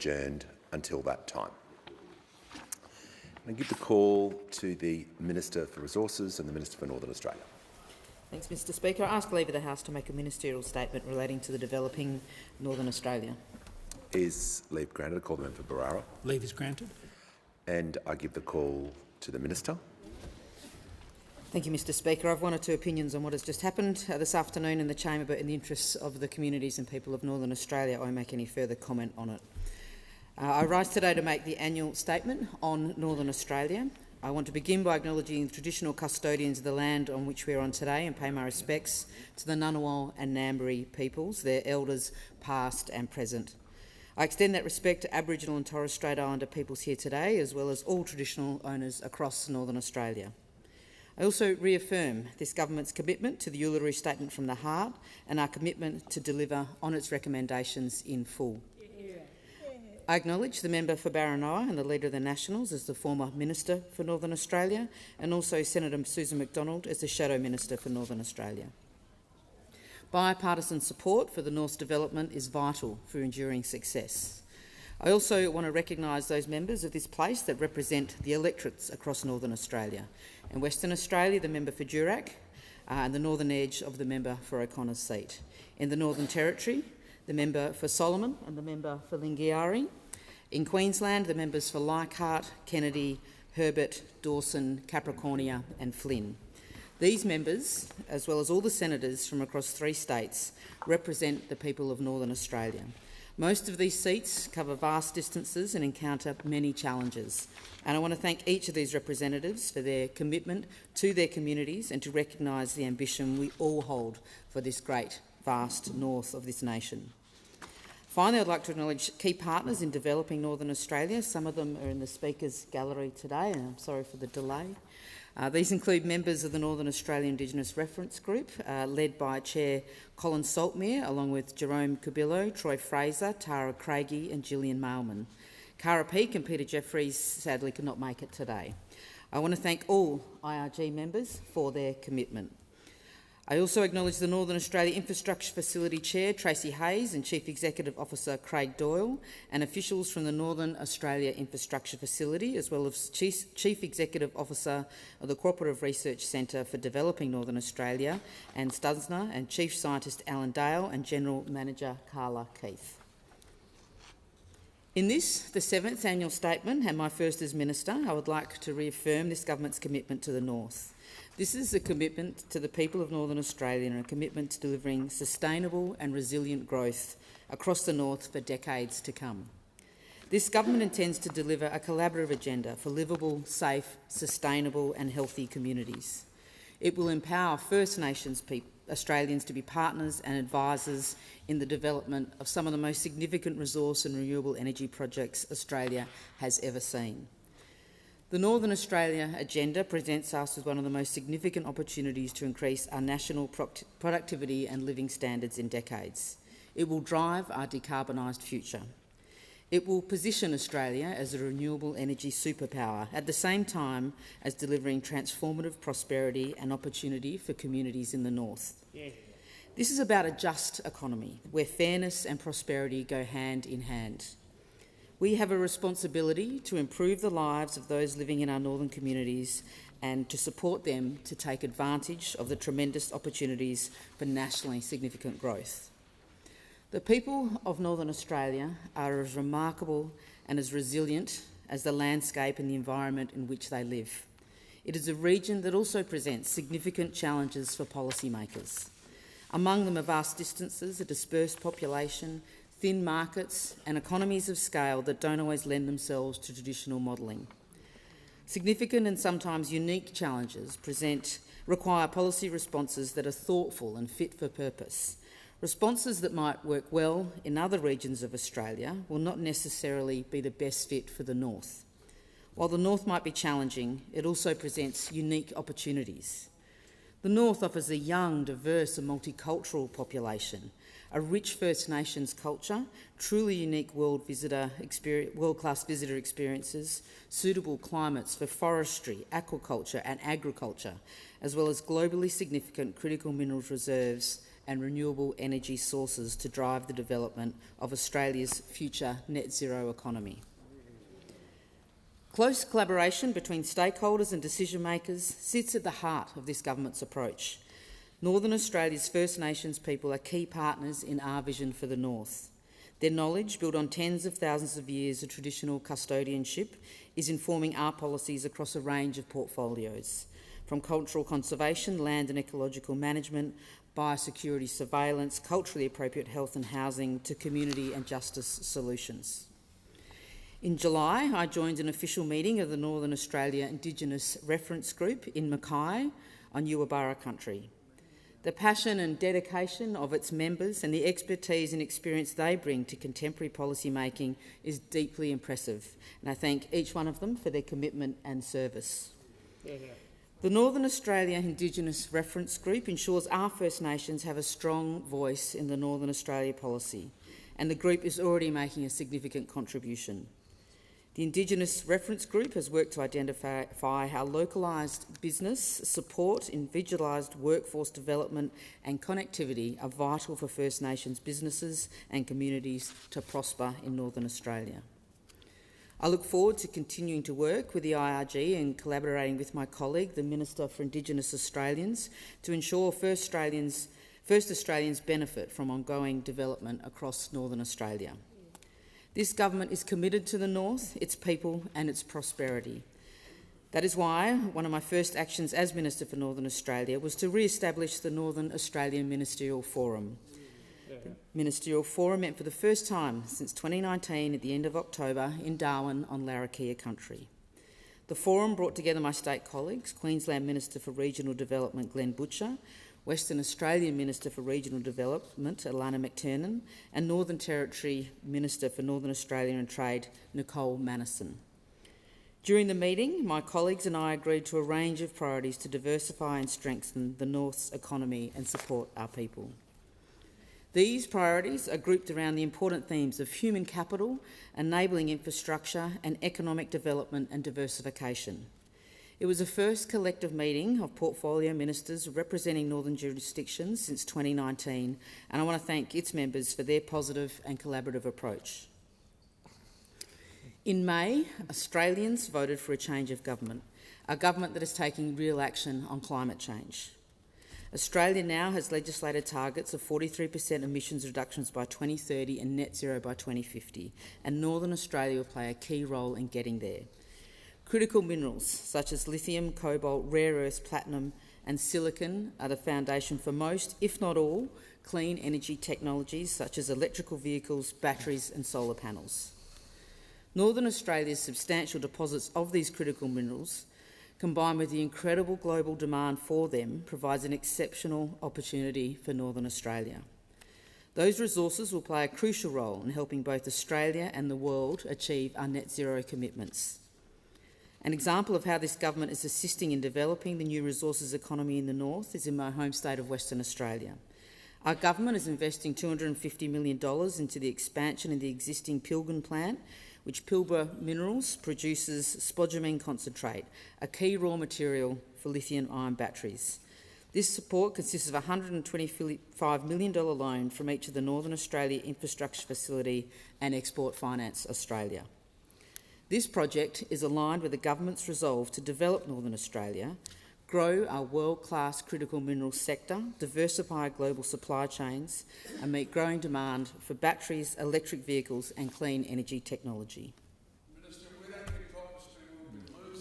adjourned until that time. I give the call to the Minister for Resources and the Minister for Northern Australia. Thanks, Mr Speaker. I ask leave of the House to make a ministerial statement relating to the developing Northern Australia. Is leave granted? I call the member for Barara. Leave is granted. And I give the call to the Minister. Thank you, Mr Speaker. I have one or two opinions on what has just happened this afternoon in the chamber, but in the interests of the communities and people of Northern Australia, I won't make any further comment on it. I rise today to make the annual statement on Northern Australia. I want to begin by acknowledging the traditional custodians of the land on which we are on today and pay my respects to the Ngunnawal and Ngambri peoples, their elders past and present. I extend that respect to Aboriginal and Torres Strait Islander peoples here today, as well as all traditional owners across Northern Australia. I also reaffirm this government's commitment to the Uluru Statement from the Heart and our commitment to deliver on its recommendations in full. I acknowledge the member for Baranoa and the Leader of the Nationals as the former Minister for Northern Australia, and also Senator Susan McDonald as the Shadow Minister for Northern Australia. Bipartisan support for the North's development is vital for enduring success. I also want to recognise those members of this place that represent the electorates across Northern Australia. In Western Australia, the member for Durack and the northern edge of the member for O'Connor's seat. In the Northern Territory, the member for Solomon and the member for Lingiari. In Queensland, the members for Leichhardt, Kennedy, Herbert, Dawson, Capricornia and Flynn. These members, as well as all the senators from across 3 states, represent the people of Northern Australia. Most of these seats cover vast distances and encounter many challenges. And I want to thank each of these representatives for their commitment to their communities and to recognise the ambition we all hold for this great, vast north of this nation. Finally, I'd like to acknowledge key partners in developing Northern Australia. Some of them are in the Speaker's gallery today, and I'm sorry for the delay. These include members of the Northern Australia Indigenous Reference Group, led by Chair Colin Saltmere, along with Jerome Cubillo, Troy Fraser, Tara Craigie and Gillian Mailman. Cara Peake and Peter Jeffries sadly could not make it today. I want to thank all IRG members for their commitment. I also acknowledge the Northern Australia Infrastructure Facility Chair, Tracy Hayes, and Chief Executive Officer Craig Doyle, and officials from the Northern Australia Infrastructure Facility, as well as Chief Executive Officer of the Cooperative Research Centre for Developing Northern Australia, Anne Stutzner, and Chief Scientist Alan Dale, and General Manager Carla Keith. In this, the 7th annual statement, and my first as Minister, I would like to reaffirm this government's commitment to the North. This is a commitment to the people of Northern Australia and a commitment to delivering sustainable and resilient growth across the North for decades to come. This government intends to deliver a collaborative agenda for livable, safe, sustainable and healthy communities. It will empower First Nations Australians to be partners and advisors in the development of some of the most significant resource and renewable energy projects Australia has ever seen. The Northern Australia agenda presents us with one of the most significant opportunities to increase our national productivity and living standards in decades. It will drive our decarbonised future. It will position Australia as a renewable energy superpower at the same time as delivering transformative prosperity and opportunity for communities in the North. Yeah. This is about a just economy where fairness and prosperity go hand in hand. We have a responsibility to improve the lives of those living in our northern communities and to support them to take advantage of the tremendous opportunities for nationally significant growth. The people of Northern Australia are as remarkable and as resilient as the landscape and the environment in which they live. It is a region that also presents significant challenges for policymakers. Among them are vast distances, a dispersed population, thin markets and economies of scale that don't always lend themselves to traditional modelling. Significant and sometimes unique challenges require policy responses that are thoughtful and fit for purpose. Responses that might work well in other regions of Australia will not necessarily be the best fit for the North. While the North might be challenging, it also presents unique opportunities. The North offers a young, diverse and multicultural population, a rich First Nations culture, truly unique world-class visitor experiences, suitable climates for forestry, aquaculture and agriculture, as well as globally significant critical minerals reserves and renewable energy sources to drive the development of Australia's future net zero economy. Close collaboration between stakeholders and decision makers sits at the heart of this government's approach. Northern Australia's First Nations people are key partners in our vision for the North. Their knowledge, built on tens of thousands of years of traditional custodianship, is informing our policies across a range of portfolios, from cultural conservation, land and ecological management, biosecurity surveillance, culturally appropriate health and housing, to community and justice solutions. In July, I joined an official meeting of the Northern Australia Indigenous Reference Group in Mackay on Yuwabara country. The passion and dedication of its members and the expertise and experience they bring to contemporary policy making is deeply impressive, and I thank each one of them for their commitment and service. The Northern Australia Indigenous Reference Group ensures our First Nations have a strong voice in the Northern Australia policy, and the group is already making a significant contribution. The Indigenous Reference Group has worked to identify how localised business support, individualised workforce development and connectivity are vital for First Nations businesses and communities to prosper in Northern Australia. I look forward to continuing to work with the IRG and collaborating with my colleague, the Minister for Indigenous Australians, to ensure First Australians benefit from ongoing development across Northern Australia. This government is committed to the North, its people and its prosperity. That is why one of my first actions as Minister for Northern Australia was to re-establish the Northern Australian Ministerial Forum. The Ministerial Forum met for the first time since 2019 at the end of October in Darwin on Larrakia country. The forum brought together my state colleagues, Queensland Minister for Regional Development Glenn Butcher, Western Australian Minister for Regional Development, Alana McTiernan, and Northern Territory Minister for Northern Australia and Trade, Nicole Manison. During the meeting, my colleagues and I agreed to a range of priorities to diversify and strengthen the North's economy and support our people. These priorities are grouped around the important themes of human capital, enabling infrastructure, and economic development and diversification. It was the first collective meeting of portfolio ministers representing northern jurisdictions since 2019, and I want to thank its members for their positive and collaborative approach. In May, Australians voted for a change of government, a government that is taking real action on climate change. Australia now has legislated targets of 43% emissions reductions by 2030 and net zero by 2050, and Northern Australia will play a key role in getting there. Critical minerals such as lithium, cobalt, rare earths, platinum and silicon are the foundation for most, if not all, clean energy technologies such as electrical vehicles, batteries and solar panels. Northern Australia's substantial deposits of these critical minerals, combined with the incredible global demand for them, provides an exceptional opportunity for Northern Australia. Those resources will play a crucial role in helping both Australia and the world achieve our net zero commitments. An example of how this government is assisting in developing the new resources economy in the North is in my home state of Western Australia. Our government is investing $250 million into the expansion of the existing Pilbara plant, which Pilbara Minerals produces spodumene concentrate, a key raw material for lithium-ion batteries. This support consists of a $125 million loan from each of the Northern Australia Infrastructure Facility and Export Finance Australia. This project is aligned with the government's resolve to develop Northern Australia, grow our world-class critical minerals sector, diversify global supply chains and meet growing demand for batteries, electric vehicles and clean energy technology.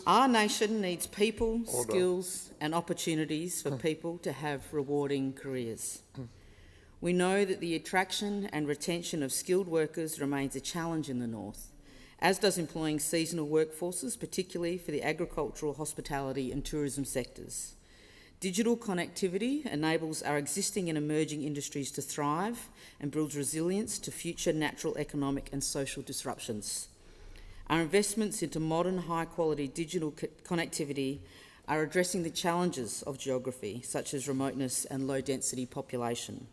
Our nation needs people, skills and opportunities for people to have rewarding careers. We know that the attraction and retention of skilled workers remains a challenge in the North, as does employing seasonal workforces, particularly for the agricultural, hospitality and tourism sectors. Digital connectivity enables our existing and emerging industries to thrive and builds resilience to future natural, economic and social disruptions. Our investments into modern, high-quality digital connectivity are addressing the challenges of geography, such as remoteness and low-density population.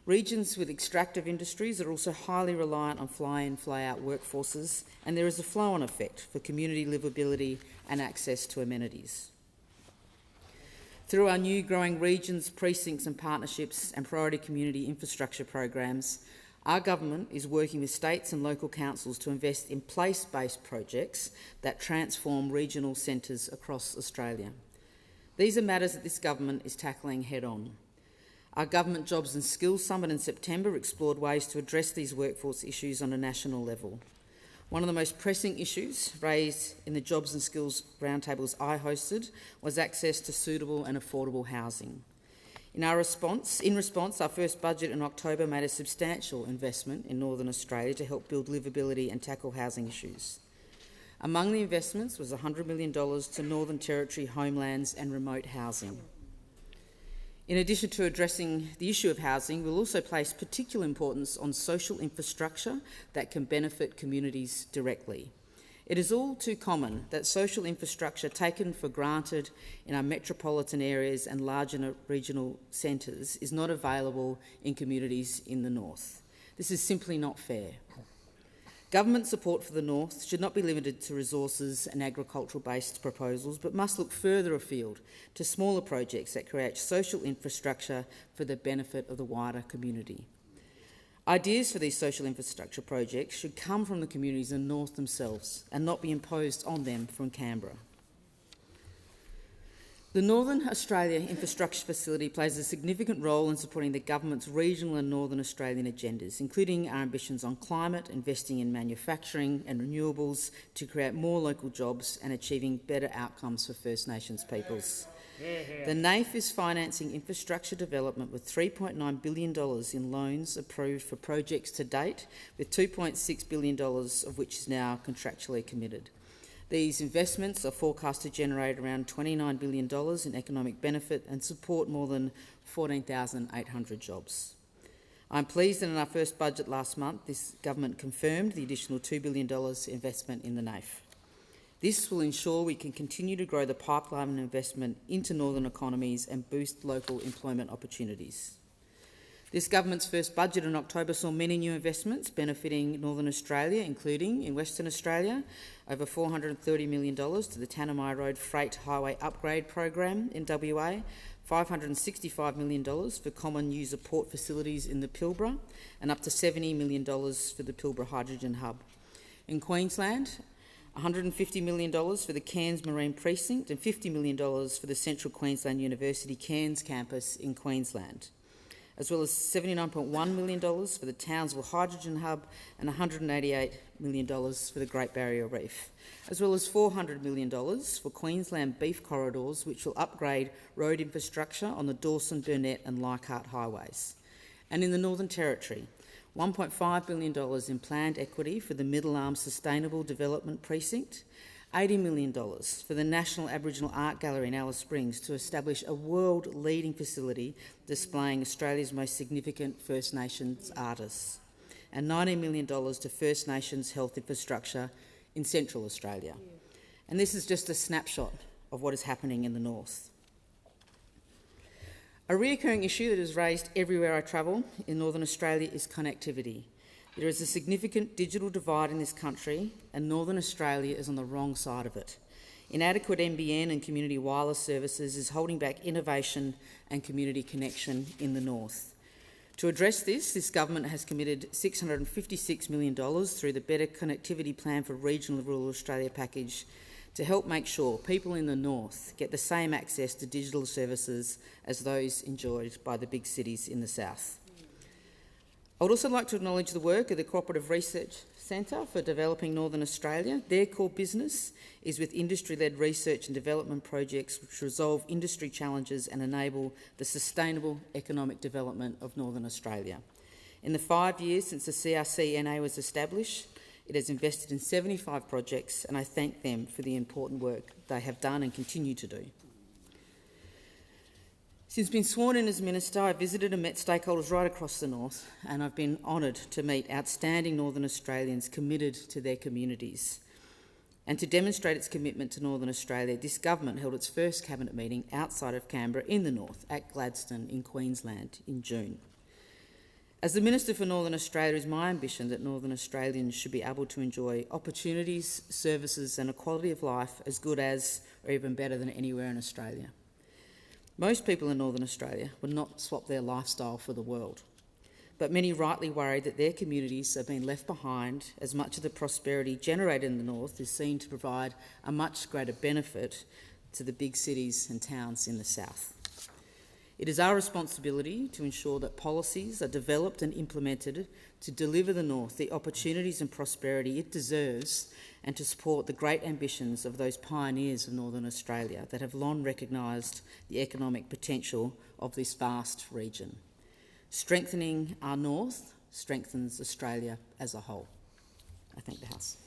Regions with extractive industries are also highly reliant on fly-in, fly-out workforces, and there is a flow-on effect for community livability and access to amenities. Through our new Growing Regions, Precincts and Partnerships and Priority Community Infrastructure programs, our government is working with states and local councils to invest in place-based projects that transform regional centres across Australia. These are matters that this government is tackling head-on. Our Government Jobs and Skills Summit in September explored ways to address these workforce issues on a national level. One of the most pressing issues raised in the Jobs and Skills roundtables I hosted was access to suitable and affordable housing. In response, our first budget in October made a substantial investment in Northern Australia to help build livability and tackle housing issues. Among the investments was $100 million to Northern Territory homelands and remote housing. In addition to addressing the issue of housing, we'll also place particular importance on social infrastructure that can benefit communities directly. It is all too common that social infrastructure taken for granted in our metropolitan areas and larger regional centres is not available in communities in the north. This is simply not fair. Government support for the north should not be limited to resources and agricultural-based proposals, but must look further afield to smaller projects that create social infrastructure for the benefit of the wider community. Ideas for these social infrastructure projects should come from the communities in the north themselves and not be imposed on them from Canberra. The Northern Australia Infrastructure Facility plays a significant role in supporting the government's regional and Northern Australian agendas, including our ambitions on climate, investing in manufacturing and renewables to create more local jobs and achieving better outcomes for First Nations peoples. The NAIF is financing infrastructure development with $3.9 billion in loans approved for projects to date, with $2.6 billion of which is now contractually committed. These investments are forecast to generate around $29 billion in economic benefit and support more than 14,800 jobs. I'm pleased that in our first budget last month, this government confirmed the additional $2 billion investment in the NAIF. This will ensure we can continue to grow the pipeline of investment into northern economies and boost local employment opportunities. This government's first budget in October saw many new investments benefiting Northern Australia, including in Western Australia, over $430 million to the Tanami Road Freight Highway Upgrade Program in WA, $565 million for common user port facilities in the Pilbara, and up to $70 million for the Pilbara Hydrogen Hub. In Queensland, $150 million for the Cairns Marine Precinct and $50 million for the Central Queensland University Cairns campus in Queensland, as well as $79.1 million for the Townsville Hydrogen Hub and $188 million for the Great Barrier Reef, as well as $400 million for Queensland beef corridors, which will upgrade road infrastructure on the Dawson, Burnett and Leichhardt highways. And in the Northern Territory, $1.5 billion in planned equity for the Middle Arm Sustainable Development Precinct, $80 million for the National Aboriginal Art Gallery in Alice Springs to establish a world-leading facility displaying Australia's most significant First Nations artists, and $90 million to First Nations health infrastructure in Central Australia. And this is just a snapshot of what is happening in the north. A recurring issue that is raised everywhere I travel in Northern Australia is connectivity. There is a significant digital divide in this country, and Northern Australia is on the wrong side of it. Inadequate NBN and community wireless services is holding back innovation and community connection in the north. To address this government has committed $656 million through the Better Connectivity Plan for Regional Rural Australia package to help make sure people in the north get the same access to digital services as those enjoyed by the big cities in the south. I would also like to acknowledge the work of the Cooperative Research Centre for Developing Northern Australia. Their core business is with industry-led research and development projects which resolve industry challenges and enable the sustainable economic development of Northern Australia. In the 5 years since the CRC-NA was established, it has invested in 75 projects, and I thank them for the important work they have done and continue to do. Since being sworn in as Minister, I visited and met stakeholders right across the north, and I've been honoured to meet outstanding Northern Australians committed to their communities. And to demonstrate its commitment to Northern Australia, this government held its first Cabinet meeting outside of Canberra in the north, at Gladstone in Queensland in June. As the Minister for Northern Australia, it is my ambition that Northern Australians should be able to enjoy opportunities, services and a quality of life as good as or even better than anywhere in Australia. Most people in Northern Australia would not swap their lifestyle for the world, but many rightly worry that their communities have been left behind as much of the prosperity generated in the north is seen to provide a much greater benefit to the big cities and towns in the south. It is our responsibility to ensure that policies are developed and implemented to deliver the north the opportunities and prosperity it deserves, and to support the great ambitions of those pioneers of Northern Australia that have long recognised the economic potential of this vast region. Strengthening our north strengthens Australia as a whole. I thank the House.